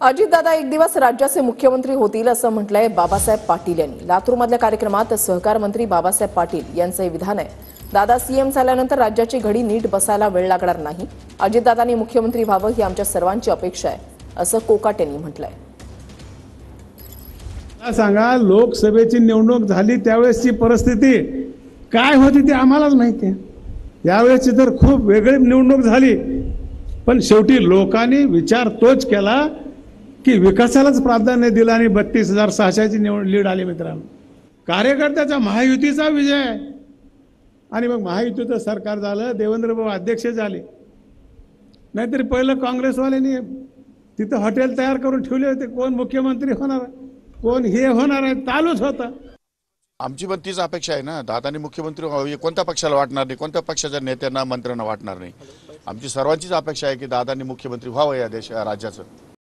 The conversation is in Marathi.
अजितदादा एक दिवस राज्याचे मुख्यमंत्री होतील असं म्हटलंय बाबासाहेब पाटील यांनी। लातूरमधल्या कार्यक्रमात सहकार मंत्री बाबासाहेब पाटील यांचं विधान आहे। दादा सीएम झाल्यानंतर राज्याची घडी नीट बसायला वेळ लागणार नाही। अजितदादांनी मुख्यमंत्री व्हावं ही आमच्या सर्वांची अपेक्षा आहे असं कोकाट यांनी म्हटलंय। सांगा, लोकसभेची निवडणूक झाली त्यावेळेसची परिस्थिती काय होती ते आम्हालाच माहिती आहे। यावेळेसची तर खूप वेगळी निवडणूक झाली, पण शेवटी लोकांनी विचार तोच केला की विकासालाच प्राधान्य दिलं आणि 32,600ची लीड आली। मित्रांनो, कार्यकर्त्याचा महायुतीचा विजय आणि मग महायुतीचं सरकार झालं, देवेंद्रबाबू अध्यक्ष झाले। नाहीतरी पहिलं काँग्रेसवाल्यांनी तिथं हॉटेल तयार करून ठेवले होते, कोण मुख्यमंत्री होणार, कोण हे होणार आहे, चालूच होतं। आमची पण तीच अपेक्षा आहे ना, दादांनी मुख्यमंत्री व्हावे। कोणत्या पक्षाला वाटणार नाही, कोणत्या पक्षाच्या नेत्यांना मंत्र्यांना वाटणार नाही। आमची सर्वांचीच अपेक्षा आहे की दादांनी मुख्यमंत्री व्हावं या राज्याचं।